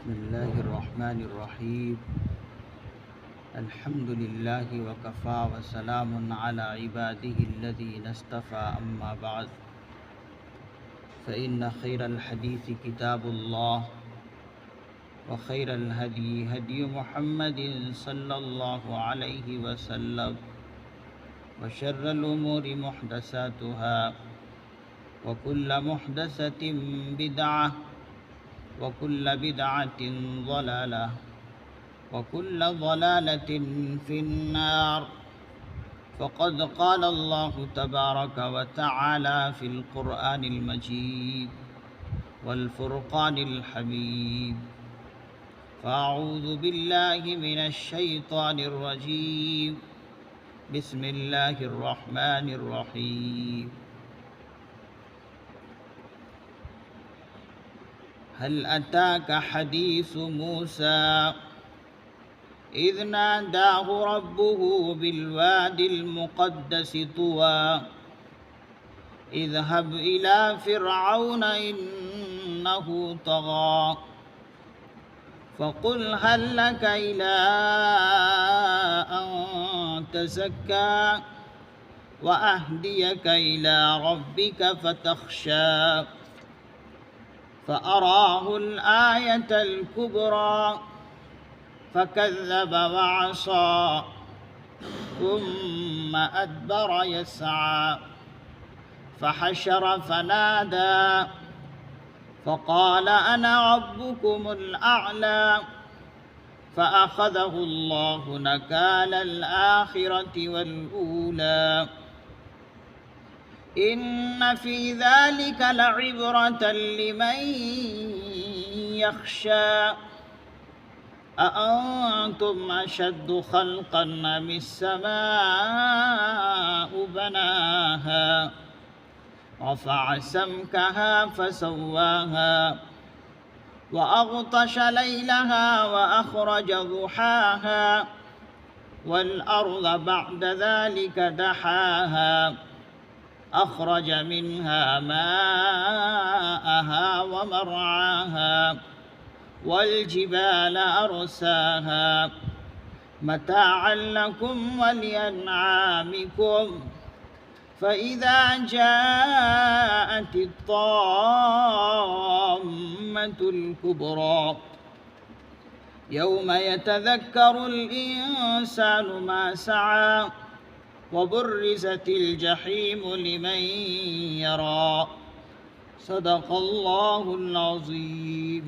بسم الله الرحمن الرحيم. الحمد لله وكفى وسلام على عباده الذين اصطفى، أما بعد، فإن خير الحديث كتاب الله، وخير الهدي هدي محمد صلى الله عليه وسلم، وشر الأمور محدثاتها، وكل محدثة بدعة، وكل بدعة ضلالة، وكل ضلالة في النار. فقد قال الله تبارك وتعالى في القرآن المجيد والفرقان الحميد: فأعوذ بالله من الشيطان الرجيم، بسم الله الرحمن الرحيم. هل أتاك حديث موسى إذ ناداه ربه بالوادي المقدس طوى اذهب إلى فرعون إنه طغى فقل هل لك إلى أن تزكى وأهديك إلى ربك فتخشى فأراه الآية الكبرى فكذب وعصى ثم أدبر يسعى فحشر فنادى فقال أنا ربكم الأعلى فأخذه الله نكال الآخرة والأولى إن في ذلك لعبرة لمن يخشى أأنتم أشد خلقا أم السماء بناها رفع سمكها فسواها وأغطش ليلها وأخرج ضحاها والأرض بعد ذلك دحاها أخرج منها ماءها ومرعاها والجبال أرساها متاعا لكم ولأنعامكم فإذا جاءت الطامة الكبرى يوم يتذكر الإنسان ما سعى وبرزت الجحيم لمن يرى. صدق الله العظيم.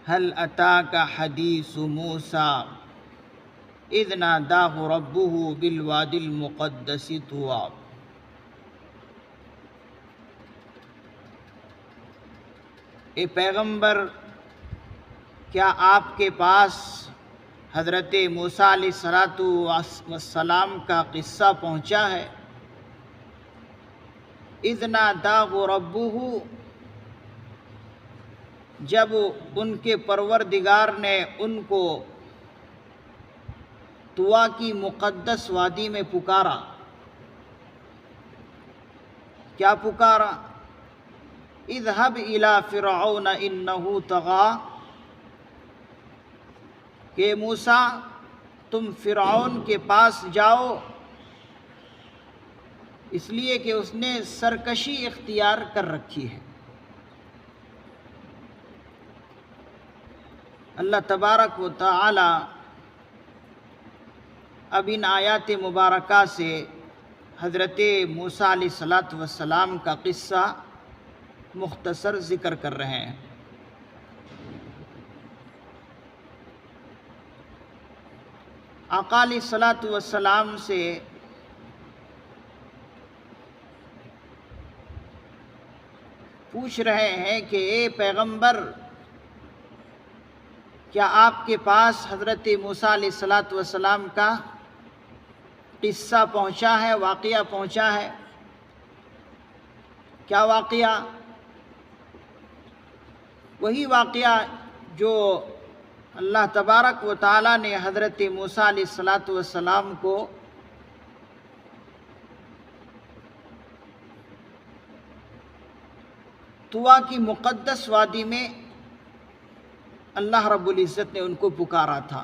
هل أتاك حديث موسى إذ ناداه ربه بالوادي المقدس طوى. اے پیغمبر، کیا آپ کے پاس حضرت موسیٰ علیہ السلام کا قصہ پہنچا ہے؟ اذ ناداہ ربہ، جب ان کے پروردگار نے ان کو طویٰ کی مقدس وادی میں پکارا. کیا پکارا؟ اذهب الى فرعون انه طغى، کہ موسیٰ تم فرعون کے پاس جاؤ، اس لیے کہ اس نے سرکشی اختیار کر رکھی ہے. اللہ تبارک و تعالی اب ان آیات مبارکہ سے حضرت موسیٰ علیہ السلام کا قصہ مختصر ذکر کر رہے ہیں. آقا علیہ السلام سے پوچھ رہے ہیں کہ اے پیغمبر، کیا آپ کے پاس حضرت موسیٰ علیہ السلام کا قصہ پہنچا ہے، واقعہ پہنچا ہے؟ کیا واقعہ؟ وہی واقعہ جو اللہ تبارک و تعالیٰ نے حضرت موسیٰ علیہ السلام کو طوا کی مقدس وادی میں اللہ رب العزت نے ان کو پکارا تھا۔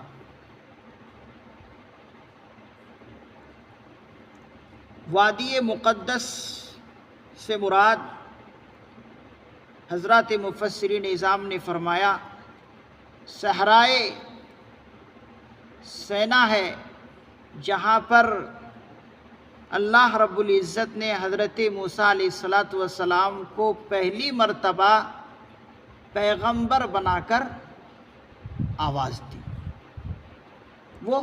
وادی مقدس سے مراد حضرات مفسرین اعظام نے فرمایا صحرائے سینا ہے، جہاں پر اللہ رب العزت نے حضرت موسیٰ علیہ السلام کو پہلی مرتبہ پیغمبر بنا کر آواز دی۔ وہ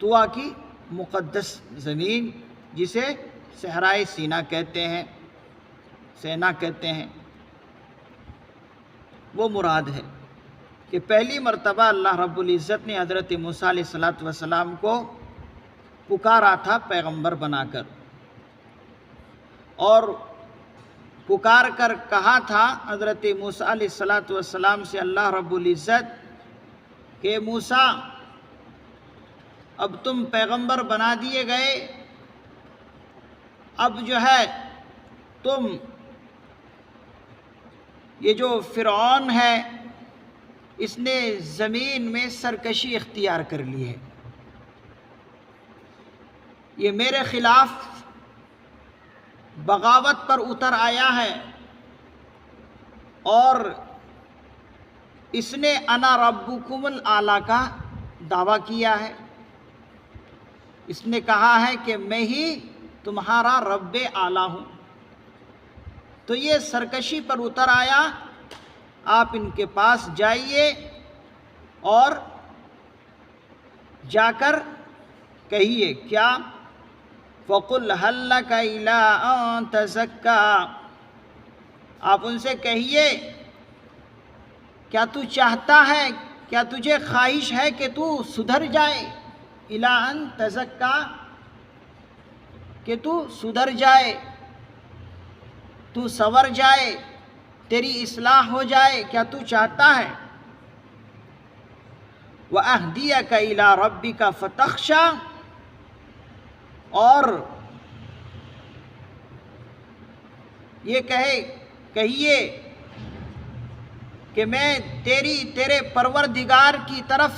طوا کی مقدس زمین جسے صحرائے سینا کہتے ہیں، سینا کہتے ہیں، وہ مراد ہے کہ پہلی مرتبہ اللہ رب العزت نے حضرت موسیٰ علیہ السلام کو پکارا تھا پیغمبر بنا کر، اور پکار کر کہا تھا حضرت موسیٰ علیہ السلام سے اللہ رب العزت کہ موسیٰ اب تم پیغمبر بنا دیے گئے، اب جو ہے تم یہ جو فرعون ہے اس نے زمین میں سرکشی اختیار کر لی ہے، یہ میرے خلاف بغاوت پر اتر آیا ہے، اور اس نے انا ربکم الاعلیٰ کا دعویٰ کیا ہے، اس نے کہا ہے کہ میں ہی تمہارا رب اعلیٰ ہوں۔ تو یہ سرکشی پر اتر آیا، آپ ان کے پاس جائیے اور جا کر کہیے کیا فَقُلْ هَلْ لَكَ إِلَىٰ أَن تَزَكَّىٰ، آپ ان سے کہیے کیا تو چاہتا ہے، کیا تجھے خواہش ہے کہ تو سدھر جائے، إِلَىٰ أَن تَزَكَّىٰ کہ تو سدھر جائے، تو سنور جائے، تیری اصلاح ہو جائے، کیا تو چاہتا ہے؟ وَأَهْدِيَكَ إِلَىٰ رَبِّكَ فَتَخْشَىٰ، اور یہ کہیے کہ میں تیرے پروردگار کی طرف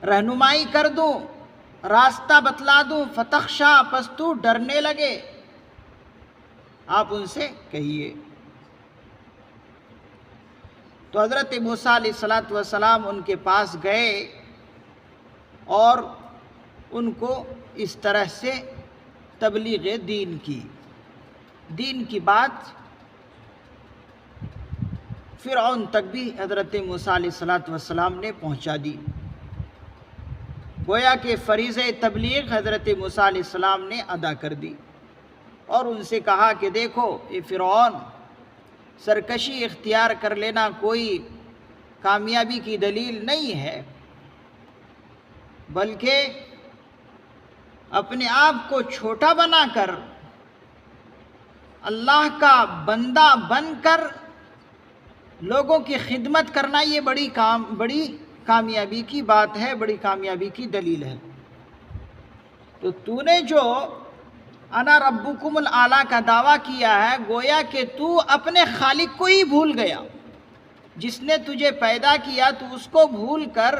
رہنمائی کر دوں، راستہ بتلا دوں، فتخشا پس تو ڈرنے لگے، آپ ان سے کہیے۔ تو حضرت موسیٰ علیہ السلام ان کے پاس گئے اور ان کو اس طرح سے تبلیغ دین کی بات فرعون تک بھی حضرت موسیٰ علیہ السلام نے پہنچا دی۔ گویا کہ فریضہ تبلیغ حضرت موسیٰ علیہ السلام نے ادا کر دی، اور ان سے کہا کہ دیکھو یہ فرعون، سرکشی اختیار کر لینا کوئی کامیابی کی دلیل نہیں ہے، بلکہ اپنے آپ کو چھوٹا بنا کر اللہ کا بندہ بن کر لوگوں کی خدمت کرنا، یہ بڑی کامیابی کی بات ہے، بڑی کامیابی کی دلیل ہے۔ تو نے جو انا ربکم الاعلیٰ کا دعویٰ کیا ہے، گویا کہ تو اپنے خالق کو ہی بھول گیا، جس نے تجھے پیدا کیا تو اس کو بھول کر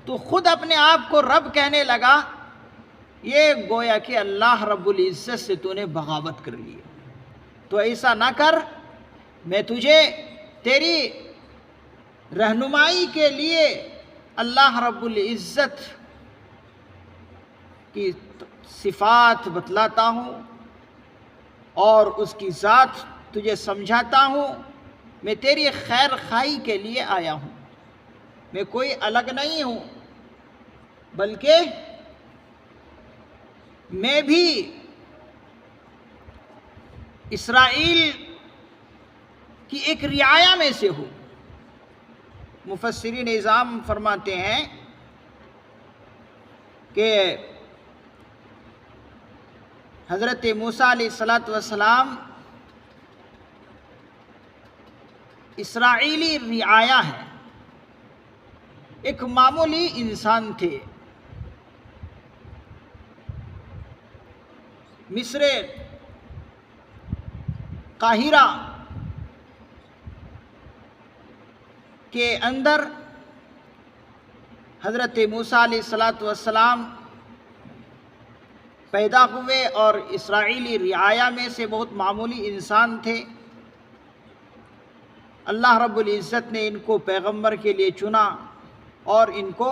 تو خود اپنے آپ کو رب کہنے لگا، یہ گویا کہ اللہ رب العزت سے تو نے بغاوت کر لی۔ تو ایسا نہ کر، میں تجھے تیری رہنمائی کے لیے اللہ رب العزت کی صفات بتلاتا ہوں اور اس کی ذات تجھے سمجھاتا ہوں، میں تیری خیر خواہی کے لیے آیا ہوں، میں کوئی الگ نہیں ہوں، بلکہ میں بھی اسرائیل کی ایک رعایا میں سے ہوں۔ مفسرین اعظام فرماتے ہیں کہ حضرت موسیٰ علیہ السلام اسرائیلی رعایا ہے، ایک معمولی انسان تھے، مصر قاہرہ کے اندر حضرت موسیٰ علیہ السلام پیدا ہوئے اور اسرائیلی رعایا میں سے بہت معمولی انسان تھے۔ اللہ رب العزت نے ان کو پیغمبر کے لیے چنا اور ان کو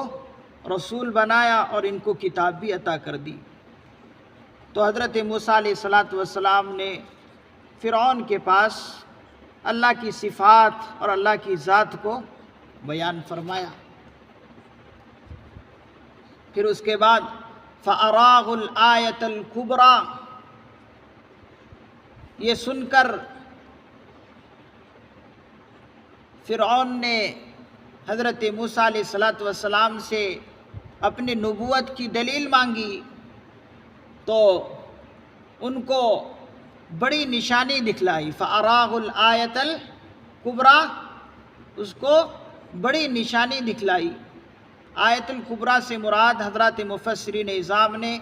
رسول بنایا اور ان کو کتاب بھی عطا کر دی۔ تو حضرت موسیٰ علیہ السلام نے فرعون کے پاس اللہ کی صفات اور اللہ کی ذات کو بیان فرمایا۔ پھر اس کے بعد فَأَرَاهُ الْآيَةَ الْكُبْرَى، یہ سن کر فرعون نے حضرت موسیٰ علیہ السلام سے اپنی نبوت کی دلیل مانگی تو ان کو بڑی نشانی دکھلائی۔ فَأَرَاهُ الْآيَةَ الْكُبْرَى، اس کو بڑی نشانی دکھلائی۔ آیت الکبریٰ سے مراد حضرات مفسرین اعظام نے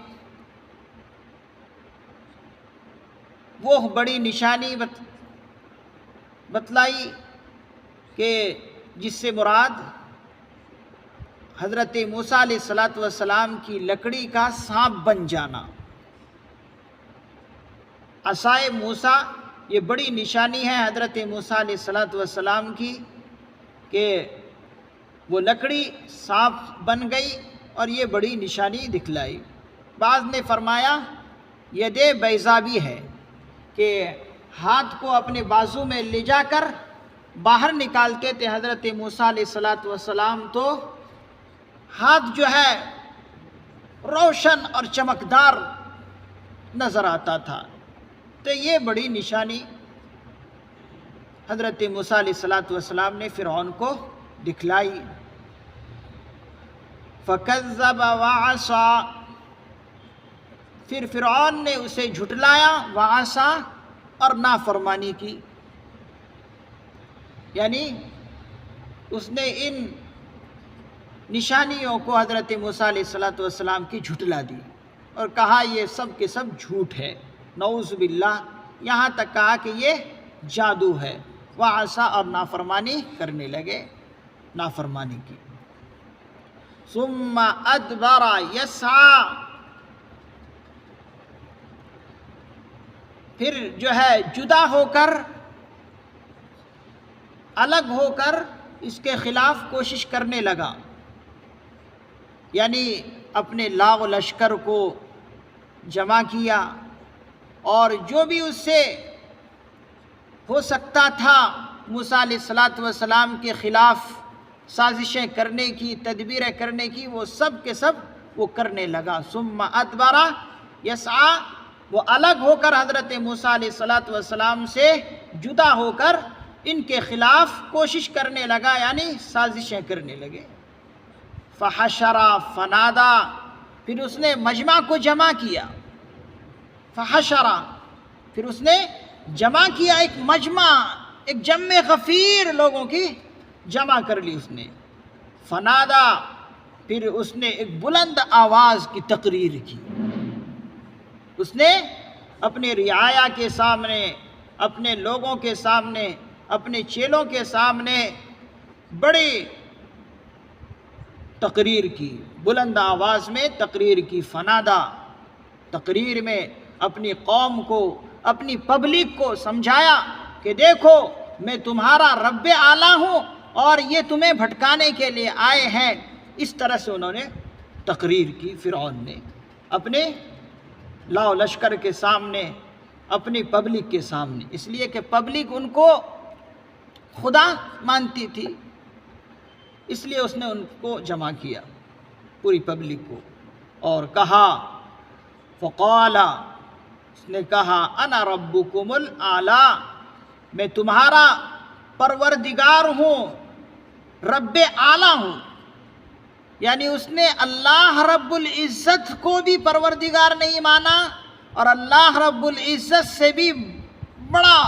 وہ بڑی نشانی بتلائی کہ جس سے مراد حضرت موسیٰ علیہ السلام کی لکڑی کا سانپ بن جانا۔ عصائے موسیٰ یہ بڑی نشانی ہے حضرت موسیٰ علیہ السلام کی کہ وہ لکڑی سانپ بن گئی اور یہ بڑی نشانی دکھلائی۔ بعض نے فرمایا ید بیضا بھی ہے کہ ہاتھ کو اپنے بازو میں لے جا کر باہر نکالتے تھے حضرت موسیٰ علیہ السلام، تو ہاتھ جو ہے روشن اور چمکدار نظر آتا تھا۔ تو یہ بڑی نشانی حضرت موسیٰ علیہ السلام نے فرعون کو دکھلائی۔ فَكَذَّبَ وَعَصَى، پھر فرعون نے اسے جھٹلایا، وَعَصَى، اور نافرمانی کی، یعنی اس نے ان نشانیوں کو حضرت موسیٰ علیہ السلام کی جھٹلا دی اور کہا یہ سب کے سب جھوٹ ہے، نعوذ باللہ، یہاں تک کہا کہ یہ جادو ہے۔ وَعَصَى، اور نافرمانی کرنے لگے، نافرمانی کی۔ ثُمَّ أَدْبَرَ يَسْعَى، پھر جو ہے جدا ہو کر، الگ ہو کر اس کے خلاف کوشش کرنے لگا، یعنی اپنے لاغ و لشکر کو جمع کیا اور جو بھی اس سے ہو سکتا تھا موسیٰ علیہ السلام کے خلاف سازشیں کرنے کی، تدبیریں کرنے کی، وہ سب کے سب وہ کرنے لگا۔ ثم ادبر یسعی، وہ الگ ہو کر حضرت موسیٰ علیہ السلام سے جدا ہو کر ان کے خلاف کوشش کرنے لگا، یعنی سازشیں کرنے لگے۔ فحشر فنادا، پھر اس نے مجمع کو جمع کیا۔ فحشر، پھر اس نے جمع کیا، ایک مجمع، ایک جمع غفیر لوگوں کی جمع کر لی اس نے۔ فنادا، پھر اس نے ایک بلند آواز کی تقریر کی، اس نے اپنے رعایا کے سامنے، اپنے لوگوں کے سامنے، اپنے چیلوں کے سامنے بڑی تقریر کی، بلند آواز میں تقریر کی۔ فنادا، تقریر میں اپنی قوم کو، اپنی پبلک کو سمجھایا کہ دیکھو میں تمہارا رب اعلیٰ ہوں اور یہ تمہیں بھٹکانے کے لیے آئے ہیں۔ اس طرح سے انہوں نے تقریر کی فرعون نے اپنے لاؤ لشکر کے سامنے، اپنی پبلک کے سامنے، اس لیے کہ پبلک ان کو خدا مانتی تھی، اس لیے اس نے ان کو جمع کیا، پوری پبلک کو، اور کہا فقال، اس نے کہا انا ربکم الاعلی، میں تمہارا پروردگار ہوں، رب اعلیٰ ہوں، یعنی اس نے اللہ رب العزت کو بھی پروردگار نہیں مانا اور اللہ رب العزت سے بھی بڑا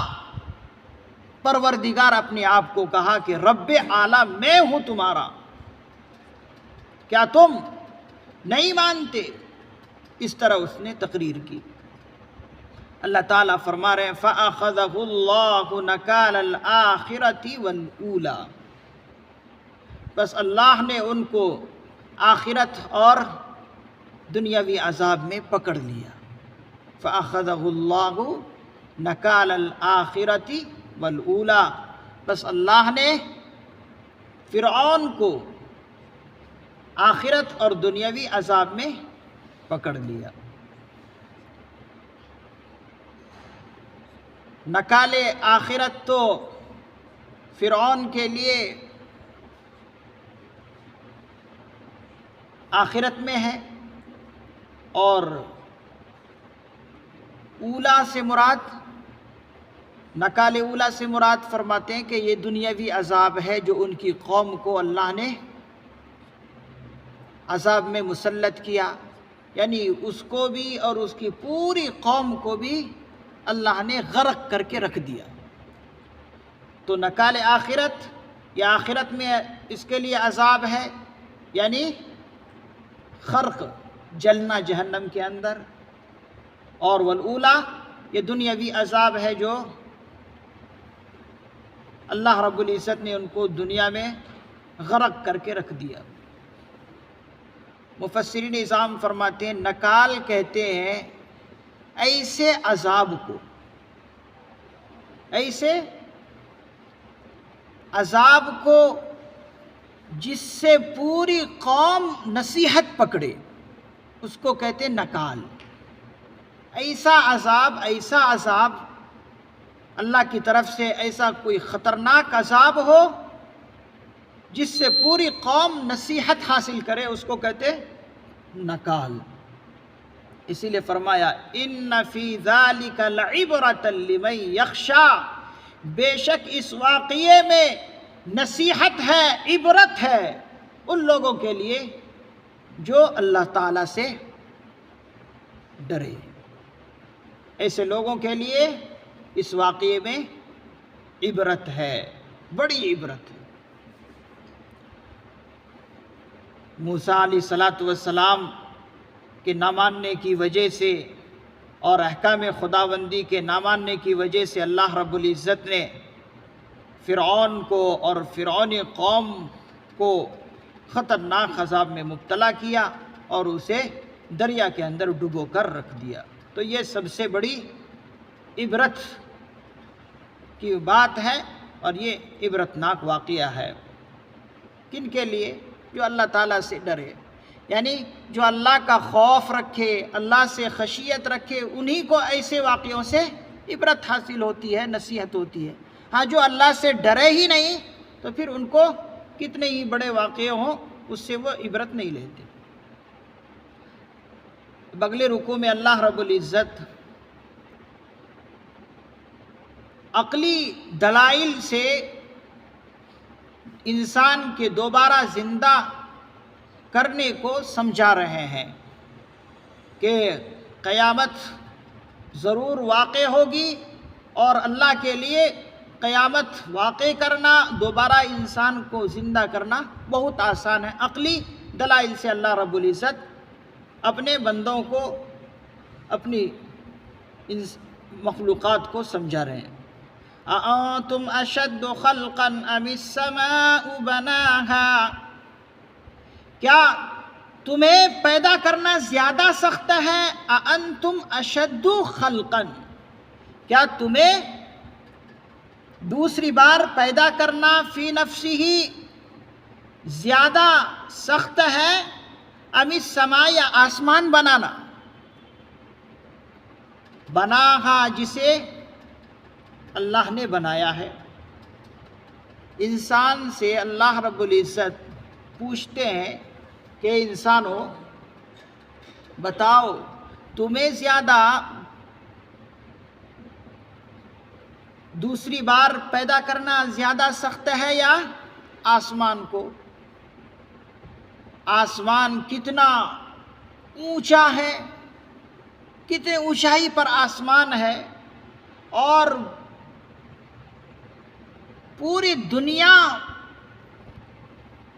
پروردگار اپنے آپ کو کہا کہ رب اعلیٰ میں ہوں تمہارا، کیا تم نہیں مانتے؟ اس طرح اس نے تقریر کی۔ اللہ تعالیٰ فرما رہے ہیں فَأَخَذَهُ اللَّهُ نَكَالَ الْآخِرَةِ وَالْأُولَى، بس اللہ نے ان کو آخرت اور دنیاوی عذاب میں پکڑ لیا۔ فَأَخَذَهُ اللَّهُ نَكَالَ الْآخِرَةِ وَالْأُولَى، بس اللہ نے فرعون کو آخرت اور دنیاوی عذاب میں پکڑ لیا۔ نکال آخرت تو فرعون کے لیے آخرت میں ہے، اور اولا سے مراد، نکال اولا سے مراد فرماتے ہیں کہ یہ دنیاوی عذاب ہے جو ان کی قوم کو اللہ نے عذاب میں مسلط کیا، یعنی اس کو بھی اور اس کی پوری قوم کو بھی اللہ نے غرق کر کے رکھ دیا۔ تو نکال آخرت، یا آخرت میں اس کے لیے عذاب ہے، یعنی خرق، جلنا جہنم کے اندر، اور والاولا یہ دنیاوی عذاب ہے جو اللہ رب العزت نے ان کو دنیا میں غرق کر کے رکھ دیا۔ مفسرین اعظام فرماتے ہیں نکال کہتے ہیں ایسے عذاب کو، ایسے عذاب کو جس سے پوری قوم نصیحت پکڑے، اس کو کہتے ہیں نکال۔ ایسا عذاب اللہ کی طرف سے، ایسا کوئی خطرناک عذاب ہو جس سے پوری قوم نصیحت حاصل کرے، اس کو کہتے ہیں نکال۔ اسی لیے فرمایا ان فی ذالک لعبرۃ لمن یخشی، بے شک اس واقعے میں نصیحت ہے، عبرت ہے ان لوگوں کے لیے جو اللہ تعالیٰ سے ڈرے۔ ایسے لوگوں کے لیے اس واقعے میں عبرت ہے، بڑی عبرت ہے۔ موسیٰ علیہ السلام کے نہ ماننے کی وجہ سے اور احکام خداوندی کے نہ ماننے کی وجہ سے اللہ رب العزت نے فرعون کو اور فرعونی قوم کو خطرناک عذاب میں مبتلا کیا اور اسے دریا کے اندر ڈبو کر رکھ دیا۔ تو یہ سب سے بڑی عبرت کی بات ہے، اور یہ عبرتناک واقعہ ہے۔ کن کے لیے؟ جو اللہ تعالیٰ سے ڈرے، یعنی جو اللہ کا خوف رکھے، اللہ سے خشیت رکھے، انہی کو ایسے واقعوں سے عبرت حاصل ہوتی ہے، نصیحت ہوتی ہے۔ ہاں جو اللہ سے ڈرے ہی نہیں تو پھر ان کو کتنے ہی بڑے واقعے ہوں اس سے وہ عبرت نہیں لیتے۔ اگلے رکوع میں اللہ رب العزت عقلی دلائل سے انسان کے دوبارہ زندہ کرنے کو سمجھا رہے ہیں کہ قیامت ضرور واقع ہوگی، اور اللہ کے لیے قیامت واقع کرنا، دوبارہ انسان کو زندہ کرنا بہت آسان ہے۔ عقلی دلائل سے اللہ رب العزت اپنے بندوں کو، اپنی مخلوقات کو سمجھا رہے ہیں۔ أَأَنْتُمْ أَشَدُّ خَلْقًا أَمِ السَّمَاءُ بَنَاهَا، کیا تمہیں پیدا کرنا زیادہ سخت ہے؟ أَأَنْتُمْ أَشَدُّ خَلْقًا، کیا تمہیں دوسری بار پیدا کرنا فی نفسہ زیادہ سخت ہے؟ أَمِ السَّمَاء، یا آسمان بنانا، بناہا جسے اللہ نے بنایا ہے۔ انسان سے اللہ رب العزت پوچھتے ہیں کہ انسانوں بتاؤ تمہیں زیادہ دوسری بار پیدا کرنا زیادہ سخت ہے یا آسمان کو؟ آسمان کتنا اونچا ہے، کتنے اونچائی پر آسمان ہے، اور پوری دنیا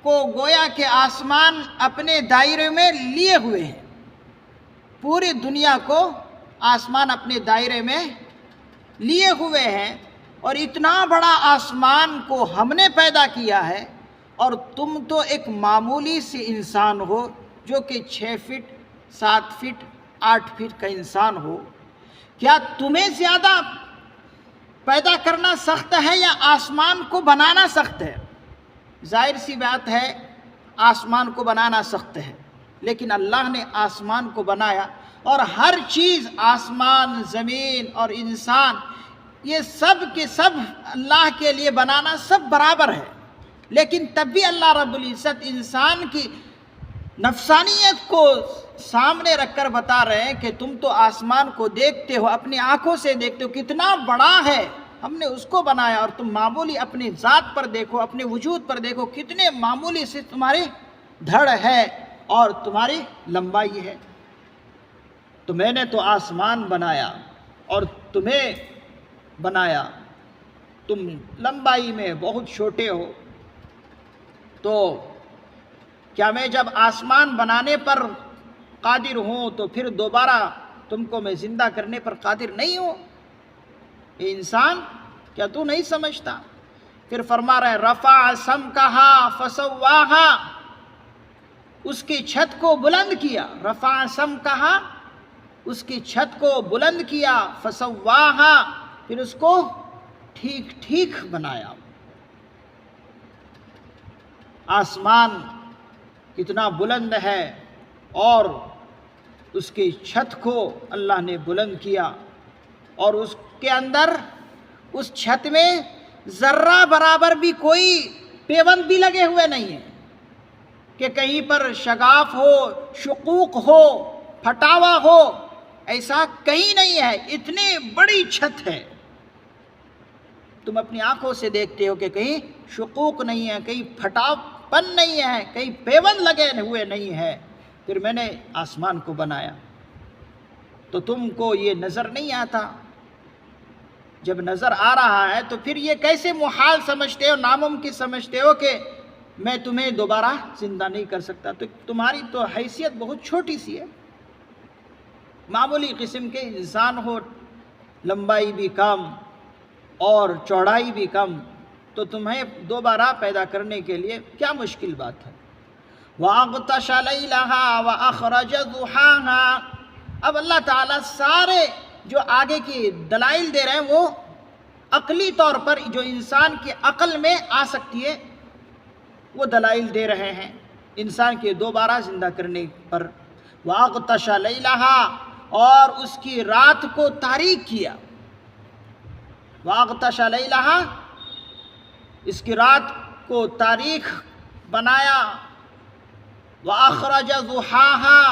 کو گویا کہ آسمان اپنے دائرے میں لیے ہوئے ہیں، پوری دنیا کو آسمان اپنے دائرے میں لیے ہوئے ہیں، اور اتنا بڑا آسمان کو ہم نے پیدا کیا ہے، اور تم تو ایک معمولی سی انسان ہو جو کہ 6 فٹ 7 فٹ 8 فٹ کا انسان ہو۔ کیا تمہیں زیادہ پیدا کرنا سخت ہے یا آسمان کو بنانا سخت ہے؟ ظاہر سی بات ہے آسمان کو بنانا سخت ہے، لیکن اللہ نے آسمان کو بنایا، اور ہر چیز آسمان، زمین اور انسان، یہ سب کے سب اللہ کے لیے بنانا سب برابر ہے، لیکن تب بھی اللہ رب العزت انسان کی نفسانیت کو سامنے رکھ کر بتا رہے ہیں کہ تم تو آسمان کو دیکھتے ہو، اپنی آنکھوں سے دیکھتے ہو کتنا بڑا ہے، ہم نے اس کو بنایا، اور تم معمولی اپنی ذات پر دیکھو، اپنے وجود پر دیکھو، کتنے معمولی سے تمہاری دھڑ ہے اور تمہاری لمبائی ہے۔ تو میں نے تو آسمان بنایا اور تمہیں بنایا، تم لمبائی میں بہت چھوٹے ہو، تو کیا میں جب آسمان بنانے پر قادر ہوں تو پھر دوبارہ تم کو میں زندہ کرنے پر قادر نہیں ہوں؟ اے انسان، کیا تو نہیں سمجھتا؟ پھر فرما رہے رفع سمکہا فسواہا، اس کی چھت کو بلند کیا، رفع سمکہا، اس کی چھت کو بلند کیا، فسواہا، پھر اس کو ٹھیک ٹھیک بنایا۔ آسمان کتنا بلند ہے، اور اس کی چھت کو اللہ نے بلند کیا، اور اس کے اندر اس چھت میں ذرہ برابر بھی کوئی پیوند بھی لگے ہوئے نہیں ہیں کہ کہیں پر شگاف ہو، شقوق ہو، پھٹاوا ہو، ایسا کہیں نہیں ہے، اتنی بڑی چھت ہے۔ تم اپنی آنکھوں سے دیکھتے ہو کہ کہیں شقوق نہیں ہے، کہیں پھٹاو پن نہیں ہے، کہیں پیوند لگے ہوئے نہیں ہے۔ پھر میں نے آسمان کو بنایا، تو تم کو یہ نظر نہیں آتا؟ جب نظر آ رہا ہے تو پھر یہ کیسے محال سمجھتے ہو، ناممکن سمجھتے ہو کہ میں تمہیں دوبارہ زندہ نہیں کر سکتا؟ تو تمہاری تو حیثیت بہت چھوٹی سی ہے، معمولی قسم کے انسان ہو، لمبائی بھی کم اور چوڑائی بھی کم، تو تمہیں دوبارہ پیدا کرنے کے لیے کیا مشکل بات ہے؟ وَأَغْطَشَ لَيْلَهَا وَأَخْرَجَ ضُحَاهَا۔ اب اللہ تعالیٰ سارے جو آگے کی دلائل دے رہے ہیں وہ عقلی طور پر جو انسان کی عقل میں آ سکتی ہے وہ دلائل دے رہے ہیں انسان کے دوبارہ زندہ کرنے پر۔ وَأَغْطَشَ لَيْلَهَا، اور اس کی رات کو تاریک کیا۔ وَأَغْطَشَ لَيْلَهَا، اس کی رات کو تاریک بنایا۔ وَأَخْرَجَ ضُحَاهَا،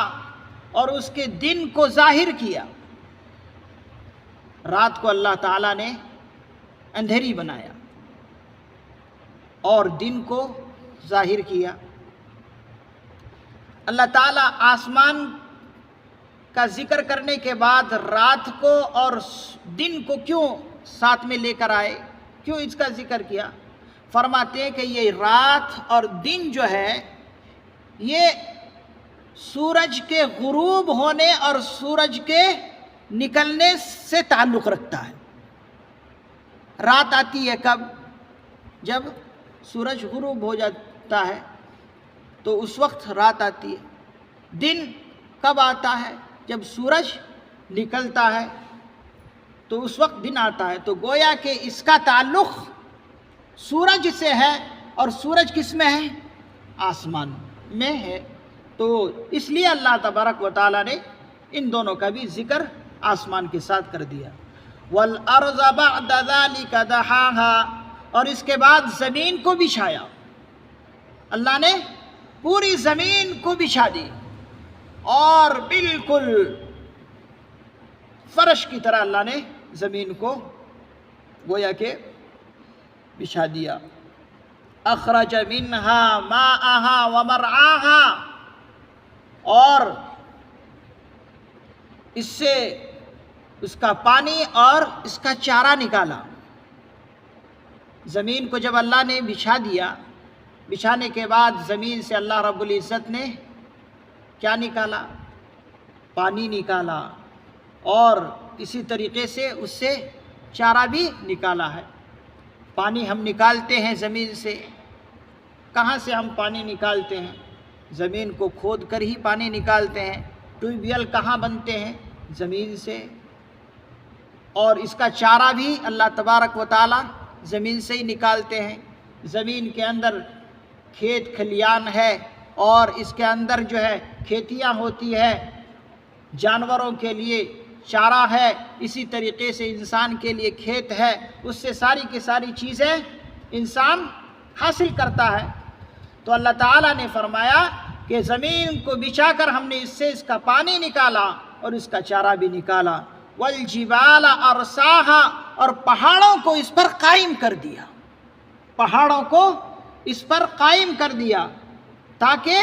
اور اس کے دن کو ظاہر کیا۔ رات کو اللہ تعالیٰ نے اندھیری بنایا اور دن کو ظاہر کیا۔ اللہ تعالیٰ آسمان کا ذکر کرنے کے بعد رات کو اور دن کو کیوں ساتھ میں لے کر آئے، کیوں اس کا ذکر کیا؟ فرماتے ہیں کہ یہ رات اور دن جو ہے یہ سورج کے غروب ہونے اور سورج کے نکلنے سے تعلق رکھتا ہے۔ رات آتی ہے کب؟ جب سورج غروب ہو جاتا ہے تو اس وقت رات آتی ہے۔ دن کب آتا ہے؟ جب سورج نکلتا ہے تو اس وقت دن آتا ہے۔ تو گویا کہ اس کا تعلق سورج سے ہے، اور سورج کس میں ہے؟ آسمان میں ہے۔ تو اس لیے اللہ تبارک و تعالیٰ نے ان دونوں کا بھی ذکر آسمان کے ساتھ کر دیا۔ وَالْأَرْضَ بَعْدَ ذَلِكَ دَحَاهَا، اور اس کے بعد زمین کو بچھایا۔ اللہ نے پوری زمین کو بچھا دی اور بالکل فرش کی طرح اللہ نے زمین کو گویا کہ بچھا دیا۔ اخرج منها ماءها ومرعاها، اور اس سے اس کا پانی اور اس کا چارہ نکالا۔ زمین کو جب اللہ نے بچھا دیا، بچھانے کے بعد زمین سے اللہ رب العزت نے کیا نکالا؟ پانی نکالا، اور اسی طریقے سے اس سے چارہ بھی نکالا ہے۔ پانی ہم نکالتے ہیں زمین سے، کہاں سے ہم پانی نکالتے ہیں؟ زمین کو کھود کر ہی پانی نکالتے ہیں۔ ٹیوب ویل کہاں بنتے ہیں؟ زمین سے۔ اور اس کا چارہ بھی اللہ تبارک و تعالی زمین سے ہی نکالتے ہیں۔ زمین کے اندر کھیت کھلیان ہے، اور اس کے اندر جو ہے کھیتیاں ہوتی ہے، جانوروں کے لیے چارہ ہے، اسی طریقے سے انسان کے لیے کھیت ہے، اس سے ساری کی ساری چیزیں انسان حاصل کرتا ہے۔ تو اللہ تعالیٰ نے فرمایا کہ زمین کو بچھا کر ہم نے اس سے اس کا پانی نکالا اور اس کا چارہ بھی نکالا۔ والجبال ارساہا، اور پہاڑوں کو اس پر قائم کر دیا، پہاڑوں کو اس پر قائم کر دیا تاکہ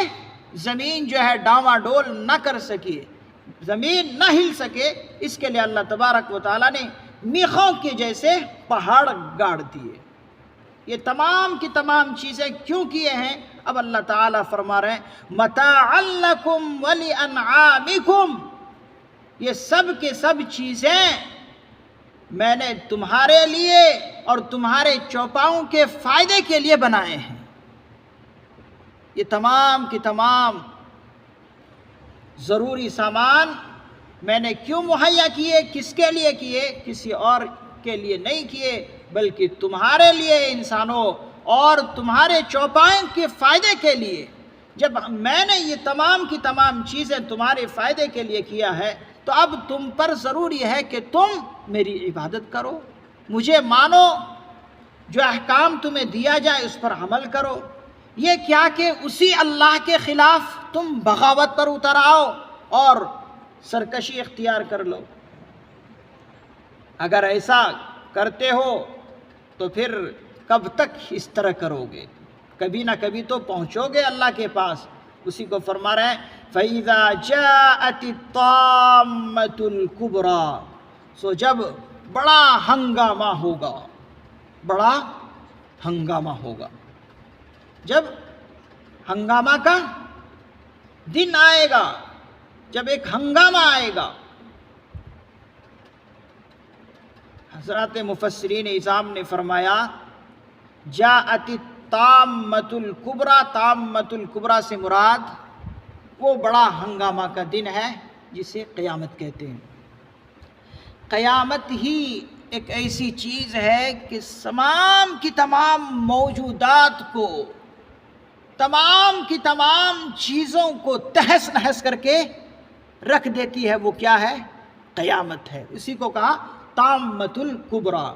زمین جو ہے ڈاواں ڈول نہ کر سکے، زمین نہ ہل سکے۔ اس کے لیے اللہ تبارک و تعالیٰ نے میخوں کے جیسے پہاڑ گاڑ دیے۔ یہ تمام کی تمام چیزیں کیوں کیے ہیں؟ اب اللہ تعالیٰ فرما رہے ہیں متاعا لکم ولانعامکم، یہ سب کے سب چیزیں میں نے تمہارے لیے اور تمہارے چوپاؤں کے فائدے کے لیے بنائے ہیں۔ یہ تمام کی تمام ضروری سامان میں نے کیوں مہیا کیے؟ کس کے لیے کیے؟ کسی اور کے لیے نہیں کیے، بلکہ تمہارے لیے انسانوں اور تمہارے چوپائوں کے فائدے کے لیے۔ جب میں نے یہ تمام کی تمام چیزیں تمہارے فائدے کے لیے کیا ہے، تو اب تم پر ضروری ہے کہ تم میری عبادت کرو، مجھے مانو، جو احکام تمہیں دیا جائے اس پر عمل کرو۔ یہ کیا کہ اسی اللہ کے خلاف تم بغاوت پر اتر آؤ اور سرکشی اختیار کر لو۔ اگر ایسا کرتے ہو تو پھر کب تک اس طرح کرو گے؟ کبھی نہ کبھی تو پہنچو گے اللہ کے پاس۔ اسی کو فرما رہے ہیں فَإِذَا جَاءَتِ الطَّامَّةُ الْكُبْرَى، سو جب بڑا ہنگامہ ہوگا، بڑا ہنگامہ ہوگا، جب ہنگامہ کا دن آئے گا، جب ایک ہنگامہ آئے گا۔ حضرات مفسرین اعظام نے فرمایا جاءت الطامۃ الکبریٰ، طامۃ الکبریٰ سے مراد وہ بڑا ہنگامہ کا دن ہے جسے قیامت کہتے ہیں۔ قیامت ہی ایک ایسی چیز ہے کہ تمام کی تمام موجودات کو، تمام کی تمام چیزوں کو تہس نہس کر کے رکھ دیتی ہے۔ وہ کیا ہے؟ قیامت ہے۔ اسی کو کہا طامۃ الکبریٰ۔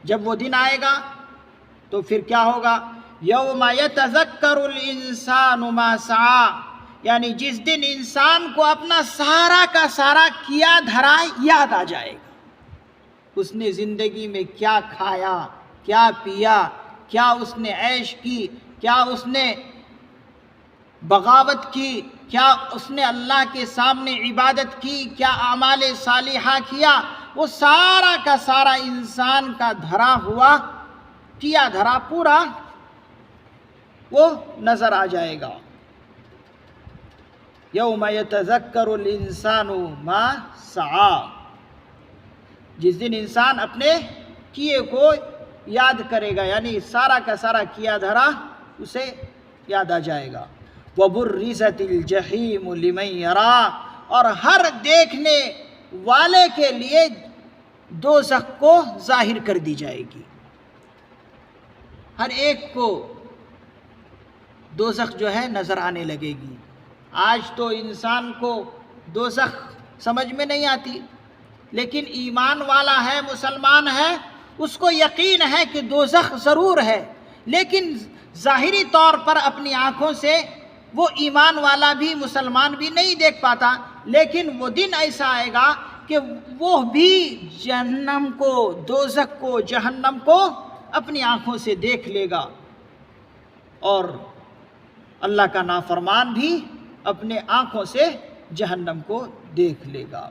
جب وہ دن آئے گا تو پھر کیا ہوگا؟ یوم یتذکر الانسان ما سعی، یعنی جس دن انسان کو اپنا سارا کا سارا کیا دھرا یاد آ جائے گا۔ اس نے زندگی میں کیا کھایا، کیا پیا، کیا اس نے عیش کی، کیا اس نے بغاوت کی، کیا اس نے اللہ کے سامنے عبادت کی، کیا اعمال صالحہ کیا، وہ سارا کا سارا انسان کا دھرا ہوا کیا دھرا پورا وہ نظر آ جائے گا۔ یوم یتذکر الانسان ما سعی، جس دن انسان اپنے کیے کو یاد کرے گا، یعنی سارا کا سارا کیا دھرا اسے یاد آ جائے گا۔ وبرزت الجحیم لمن یری، اور ہر دیکھنے والے کے لیے دوزخ کو ظاہر کر دی جائے گی۔ ہر ایک کو دوزخ جو ہے نظر آنے لگے گی۔ آج تو انسان کو دوزخ سمجھ میں نہیں آتی، لیکن ایمان والا ہے، مسلمان ہے، اس کو یقین ہے کہ دوزخ ضرور ہے، لیکن ظاہری طور پر اپنی آنکھوں سے وہ ایمان والا بھی مسلمان بھی نہیں دیکھ پاتا، لیکن وہ دن ایسا آئے گا کہ وہ بھی جہنم کو، دوزخ کو، جہنم کو اپنی آنکھوں سے دیکھ لے گا، اور اللہ کا نافرمان بھی اپنے آنکھوں سے جہنم کو دیکھ لے گا۔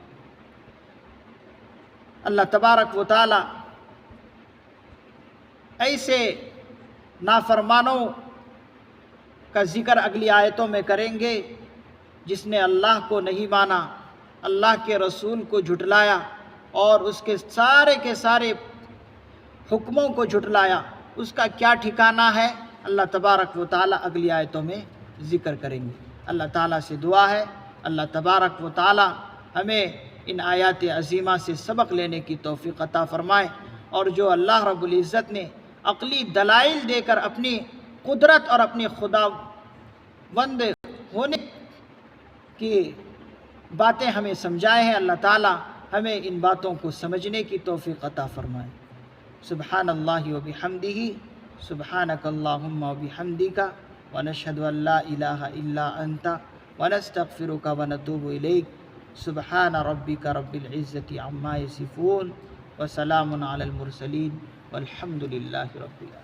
اللہ تبارک و تعالی ایسے نافرمانوں کا ذکر اگلی آیتوں میں کریں گے جس نے اللہ کو نہیں مانا، اللہ کے رسول کو جھٹلایا اور اس کے سارے حکموں کو جھٹلایا، اس کا کیا ٹھکانہ ہے اللہ تبارک و تعالیٰ اگلی آیتوں میں ذکر کریں گے۔ اللہ تعالیٰ سے دعا ہے اللہ تبارک و تعالیٰ ہمیں ان آیات عظیمہ سے سبق لینے کی توفیق عطا فرمائے، اور جو اللہ رب العزت نے عقلی دلائل دے کر اپنی قدرت اور اپنی خداوند ہونے کی باتیں ہمیں سمجھائے ہیں، اللہ تعالیٰ ہمیں ان باتوں کو سمجھنے کی توفیق عطا فرمائے۔ سبحان اللہ و بحمدہ، سبحانک اللہم و بحمدک، ونشہد ان لا الہ الا انت، ونستغفرک ونتوب الیک۔ سبحان ربک رب العزت عما یصفون، وسلام علی المرسلین، والحمد للہ رب العالمین۔